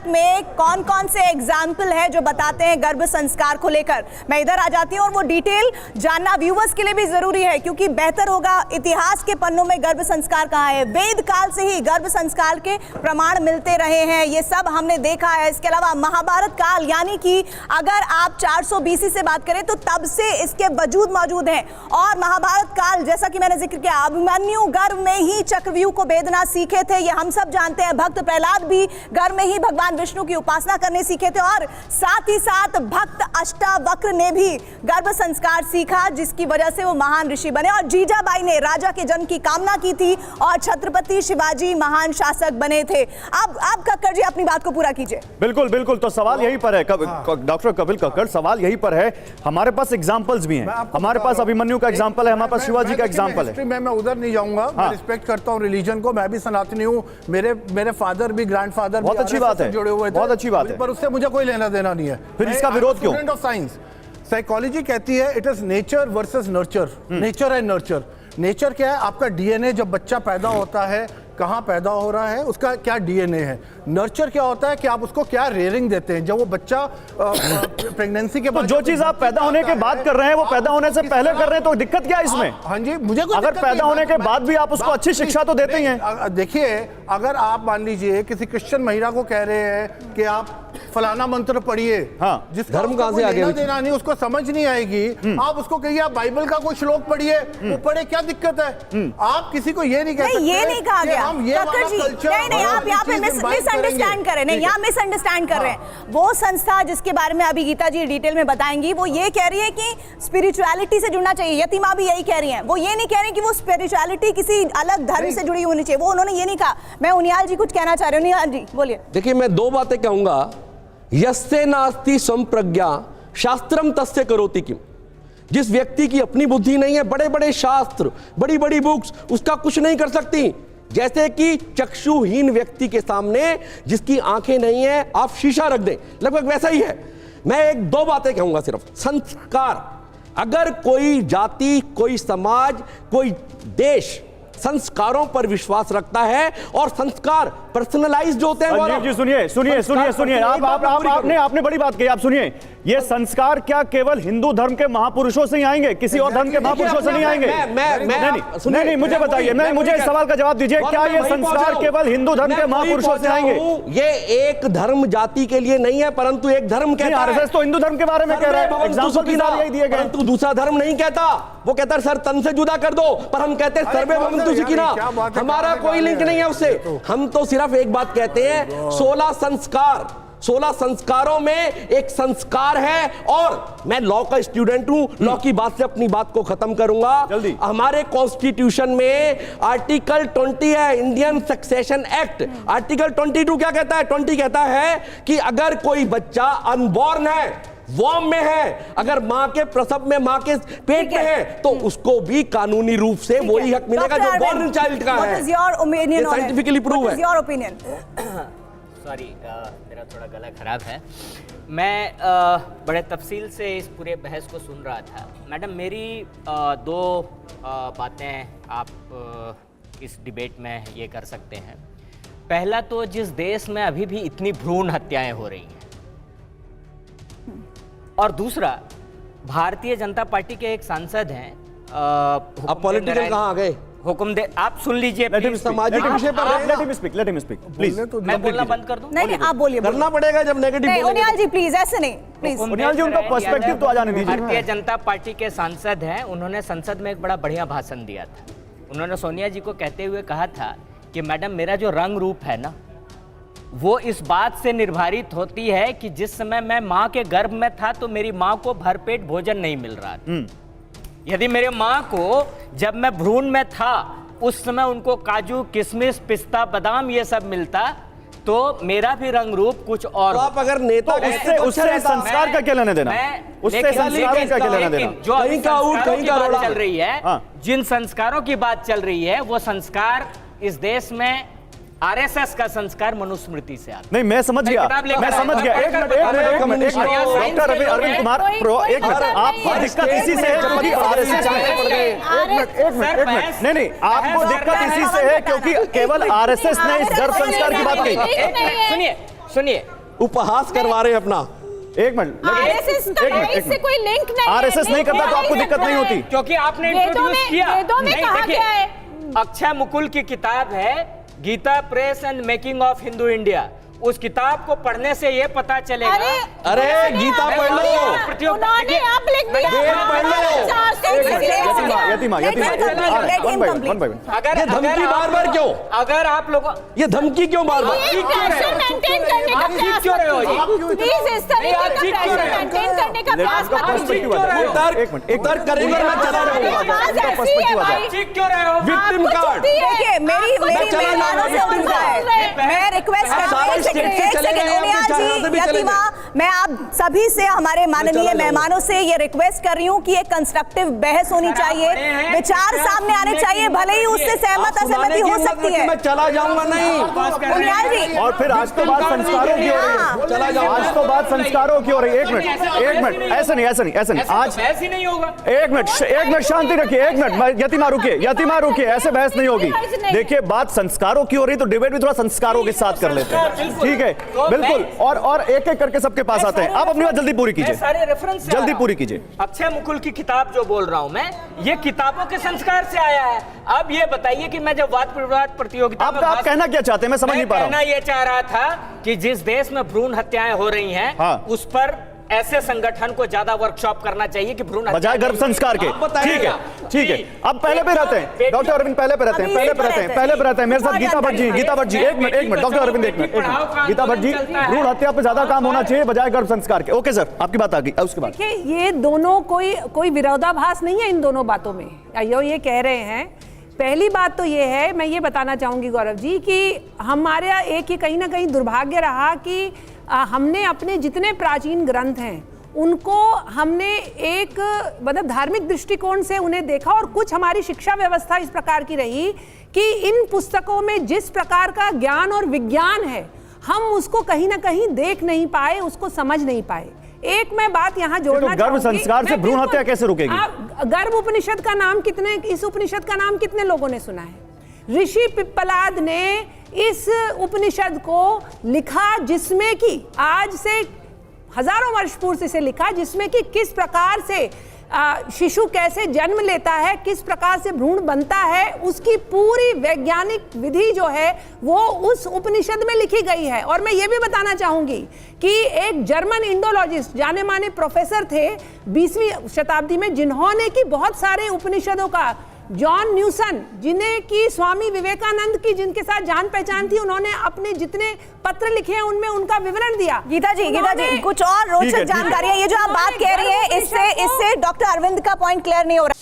में कौन कौन से एग्जाम्पल है जो बताते हैं गर्भ संस्कार को लेकर। मैं इधर आ जाती हूँ और वो डिटेल जानना व्यूवर्स के लिए भी जरूरी है, क्योंकि बेहतर होगा इतिहास के पन्नों में गर्भ संस्कार कहाँ है। वेद काल से ही गर्भ संस्कार के प्रमाण मिलते रहे हैं, ये सब हमने देखा है। इसके अलावा महाभारत काल, यानी कि अगर आप 400 BC से बात करें तो तब से इसके वजूद मौजूद हैं। और महाभारत काल, जैसा कि मैंने जिक्र किया, अभिमन्यु गर्भ में ही चक्रव्यूह को भेदना सीखे थे, ये हम सब जानते हैं। भक्त प्रहलाद भी गर्भ में ही भगवान विष्णु की उपासना करने सीखे थे। और साथ ही साथ भक्त अष्टावक्र ने भी गर्भ संस्कार सीखा, जिसकी वजह से वो महान ऋषि बने। और जीजाबाई ने राजा के जन्म की कामना की थी और छत्रपति शिवाजी महान शासक बने थे। अब कक्कड़ जी अपनी बात को पूरा कीजिए। बिल्कुल बिल्कुल, तो सवाल यहीं पर है डॉक्टर कपिल कक्कड़, सवाल यहीं पर है। हमारे पास एग्जांपल्स भी हैं, हमारे पास अभिमन्यु का एग्जांपल है, हमारे पास शिवाजी का एग्जांपल है। मैं उधर नहीं जाऊंगा, मैं रिस्पेक्ट करता हूं रिलीजन को, मैं भी सनातनी हूं, मेरे फादर भी, ग्रैंडफादर भी बहुत अच्छी बात है, जुड़े हुए थे, बहुत अच्छी बात है, पर उससे मुझे कोई लेना देना नहीं है। फिर इसका विरोध क्यों? स्टूडेंट ऑफ साइंस, साइकोलॉजी कहती है it is nature versus nurture, nature and nurture. Nature क्या है? आपका डीएनए जब बच्चा पैदा होता है, कहाँ पैदा हो रहा है, उसका क्या डीएनए है। नर्चर क्या होता है कि आप उसको क्या रेयरिंग देते हैं। जब वो बच्चा प्रेगनेंसी के बाद, जो चीज आप पैदा होने के बाद कर रहे हैं वो पैदा होने से पहले कर रहे हैं, तो दिक्कत क्या है इसमें? हाँ जी, मुझे अगर पैदा होने के बाद भी आप उसको अच्छी शिक्षा तो देते ही हैं। देखिए, अगर आप मान लीजिए किसी क्रिश्चियन महिला को कह रहे हैं कि आप फलाना मंत्र पढ़िए, हाँ, जिस धर्म कहां से आ गया, देना नहीं, उसको समझ नहीं आएगी, आप उसको कहिए आप बाइबल का कोई श्लोक पढ़िए, वो पढ़े, क्या दिक्कत है? आप किसी को ये नहीं कह सकते। ये नहीं कहा गया हम ये वाला कल्चर, नहीं, आप यहाँ पे मिसअंडरस्टैंड कर रहे हैं, यहाँ मिसअंडरस्टैंड कर रहे हैं। वो संस्था जिसके बारे में अभी गीता जी डिटेल में बताएंगी, वो ये कह रही है कि स्पिरिचुअलिटी से जुड़ना चाहिए। यतिमा भी यही कह रही हैं, वो ये नहीं कह रही कि वो स्पिरिचुअलिटी किसी अलग धर्म से जुड़ी होनी चाहिए, वो उन्होंने ये नहीं कहा। मैं उनियाल जी कुछ कहना चाह रही हूँ। उनियाल जी बोलिए। देखिए, मैं दो बातें कहूंगा। यस्ते नास्ति संप्रज्ञा शास्त्रम तस्य करोति किम। जिस व्यक्ति की अपनी बुद्धि नहीं है, बड़े बड़े शास्त्र, बड़ी बड़ी बुक्स उसका कुछ नहीं कर सकती। जैसे कि चक्षुहीन व्यक्ति के सामने जिसकी आंखें नहीं है आप शीशा रख दें, लगभग वैसा ही है। मैं एक दो बातें कहूंगा सिर्फ। संस्कार, अगर कोई जाति, कोई समाज, कोई देश संस्कारों पर विश्वास रखता है और संस्कार पर्सनलाइज्ड होते हैं। जी सुनिए, आपने बड़ी बात कही। आप सुनिए, ये संस्कार क्या केवल हिंदू धर्म के महापुरुषों से ही आएंगे, किसी और धर्म के महापुरुषों से नहीं आएंगे? नहीं, मुझे बताइए, मुझे इस सवाल का जवाब दीजिए, क्या ये संस्कार केवल हिंदू धर्म के महापुरुषों से आएंगे? ये एक धर्म जाति के लिए नहीं है, परंतु एक धर्म कहता है। आरएसएस तो हिंदू धर्म के बारे में कह रहा है, एग्जांपल भी यही दिए गए, परंतु दूसरा धर्म नहीं कहता। वो कहता है सर तन से जुदा कर दो, पर हम कहते हैं सर्वे भवन्तु सुखिनः। हमारा कोई लिंक नहीं है उससे। हम तो सिर्फ एक बात कहते हैं, 16 संस्कार, 16 संस्कारों में एक संस्कार है। और मैं लॉ का स्टूडेंट हूं, लॉ की बात से अपनी बात को खत्म करूंगा। जल्दी। हमारे कॉन्स्टिट्यूशन में आर्टिकल 20 है, इंडियन सक्सेशन एक्ट। आर्टिकल 22 क्या कहता है? 20 कहता है कि अगर कोई बच्चा अनबॉर्न है, वॉर्म में है, अगर मां के प्रसव में, मां के पेट में है, तो उसको भी कानूनी रूप से वही हक मिलेगा जो बॉर्न चाइल्ड का है। ये साइंटिफिकली प्रूव है। Your opinion. सॉरी, मेरा थोड़ा गला खराब है। मैं बड़े तफसील से इस पूरे बहस को सुन रहा था। मैडम, मेरी दो बातें आप इस डिबेट में ये कर सकते हैं। पहला तो, जिस देश में अभी भी इतनी भ्रूण हत्याएं हो रही हैं, और दूसरा, भारतीय जनता पार्टी के एक सांसद हैं, अब पॉलिटिकल कहां आ गए? हुक्म दे, आप सुन लीजिए, सामाजिक विषय पर लेट हिम स्पीक प्लीज। मैं बोलना बंद कर दूं? नहीं, आप बोलिए। करना पड़ेगा जब नेगेटिव बोलेंगे। उनियाल जी प्लीज, ऐसे नहीं, प्लीज। उनियाल जी, उनका पर्सपेक्टिव तो आ जाने दीजिए। भारतीय जनता पार्टी के सांसद हैं, उन्होंने संसद में एक बड़ा बढ़िया भाषण दिया था। उन्होंने सोनिया जी को कहते हुए कहा था कि मैडम, मेरा जो रंग रूप है ना, वो इस बात से निर्धारित होती है कि जिस समय मैं माँ के गर्भ में था तो मेरी माँ को भरपेट भोजन नहीं मिल रहा था। यदि मेरे माँ को जब मैं भ्रूण में था उस समय उनको काजू, किशमिश, पिस्ता, बादाम ये सब मिलता, तो मेरा भी रंग रूप कुछ और। तो आप अगर नेता, उससे संस्कार का क्या लेना देना? उससे संस्कार का क्या लेना देना? जो कहीं का बात चल रही है, जिन संस्कारों की बात चल रही है, वो संस्कार इस देश में आरएसएस का संस्कार मनुस्मृति से आता। नहीं, मैं समझ गया। एक मिनट डॉक्टर अरविंद कुमार, एक मिनट, आपको दिक्कत इसी से है क्योंकि आरएसएस नहीं, आपको दिक्कत इसी से है क्योंकि केवल आरएसएस ने इस गर्भ संस्कार की बात कही। सुनिए, उपहास करवा रहे हैं अपना। एक मिनट, आरएसएस से कोई लिंक नहीं है। आरएसएस नहीं करता तो आपको दिक्कत नहीं होती, क्योंकि आपने इंट्रोड्यूस किया। वेदों में नहीं, कहा देखिए, गया है। अक्षय मुकुल की किताब है Gita Press and making of Hindu India. उस किताब को पढ़ने से ये पता चलेगा। अरे गीता पढ़ लो, उन्होंने आप लिख दिया। यतिमा ये धमकी बार बार क्यों? अगर आप लोग ये धमकी क्यों बार बार? मेंटेन करने का प्रयास क्यों रहे हो जी? प्लीज इस तरीके का प्रेशर मेंटेन करने का प्रयास तर्क करेंगे, मैं चला रहूंगा। ठीक क्यों रहे हो? Victim card. देखिए मेरी मेहमानों से उनका है, मैं रिक्वेस्ट करती हूँ यतिमा, मैं आप सभी से, हमारे माननीय मेहमानों से ये रिक्वेस्ट कर रही हूँ कि एक कंस्ट्रक्टिव बहस होनी चाहिए, विचार सामने आने चाहिए, भले ही उससे सहमत असहमति हो सकती है। मैं चला जाऊंगा नहीं। उनियाल जी, और फिर आज तो बात संस्कारों की हो रही है, चला जाओ। आज तो बात संस्कारों की हो रही है। एक मिनट, ऐसे नहीं आज बहस ही नहीं होगा। एक मिनट शांति रखिए, एक मिनट। यतिमा रुकिए, ऐसे बहस नहीं होगी। देखिए बात संस्कारों की हो रही तो डिबेट भी थोड़ा संस्कारों के साथ कर लेते हैं, ठीक है? बिल्कुल, और एक एक करके सबके पास आते हैं। आप अपनी बात जल्दी पूरी कीजिए, सारे रेफरेंस जल्दी पूरी कीजिए। अक्षय मुकुल की किताब जो बोल रहा हूं मैं, ये किताबों के संस्कार से आया है। अब ये बताइए कि मैं जब वाद विवाद प्रतियोगिता में आप कहना क्या चाहते हैं, मैं समझ नहीं पा रहा हूं। कहना ये चाह रहा था कि जिस देश में भ्रूण हत्याएं हो रही हैं, हाँ। उस पर ऐसे संगठन को ज्यादा वर्कशॉप करना चाहिए कि भ्रूण बजाय गर्भ संस्कार के। ठीक है। अब पहले पे रहते हैं डॉक्टर अरविंद, पहले पे रहते हैं मेरे साथ गीता भट्ट जी। एक मिनट डॉक्टर अरविंद, एक मिनट गीता भट्ट जी, भ्रूण हत्या पे ज्यादा काम होना चाहिए बजाय गर्भ संस्कार के। ओके सर, आपकी बात आ गई। उसके बाद देखिए, ये दोनों कोई विरोधाभास नहीं है इन दोनों बातों में। ये कह रहे हैं, पहली बात तो ये है, मैं ये बताना चाहूंगी गौरव जी कि हमारा एक ही कहीं ना कहीं दुर्भाग्य रहा कि हमने अपने जितने प्राचीन ग्रंथ हैं उनको हमने एक मतलब धार्मिक दृष्टिकोण से उन्हें देखा, और कुछ हमारी शिक्षा व्यवस्था इस प्रकार की रही कि इन पुस्तकों में जिस प्रकार का ज्ञान और विज्ञान है हम उसको कहीं ना कहीं देख नहीं पाए, उसको समझ नहीं पाए। एक मैं बात यहाँ जोड़ना तो गर्भ संस्कार से भ्रूण हत्या कैसे रुकेगी? गर्भ उपनिषद का नाम इस उपनिषद का नाम कितने लोगों ने सुना है? ऋषि पिप्पलाद ने इस उपनिषद को लिखा, जिसमें कि आज से हजारों वर्ष पूर्व से लिखा, जिसमें कि किस प्रकार से शिशु कैसे जन्म लेता है, किस प्रकार से भ्रूण बनता है, उसकी पूरी वैज्ञानिक विधि जो है वो उस उपनिषद में लिखी गई है। और मैं ये भी बताना चाहूंगी कि एक जर्मन इंडोलॉजिस्ट, जाने माने प्रोफेसर थे 20वीं शताब्दी में, जिन्होंने की बहुत सारे उपनिषदों का, जॉन न्यूसन, जिन्हें की स्वामी विवेकानंद की जिनके साथ जान पहचान थी, उन्होंने अपने जितने पत्र लिखे हैं उनमें उनका विवरण दिया। गीता जी कुछ और रोचक जानकारी है। ये जो आप बात कह रही है, इससे डॉक्टर अरविंद का पॉइंट क्लियर नहीं हो रहा।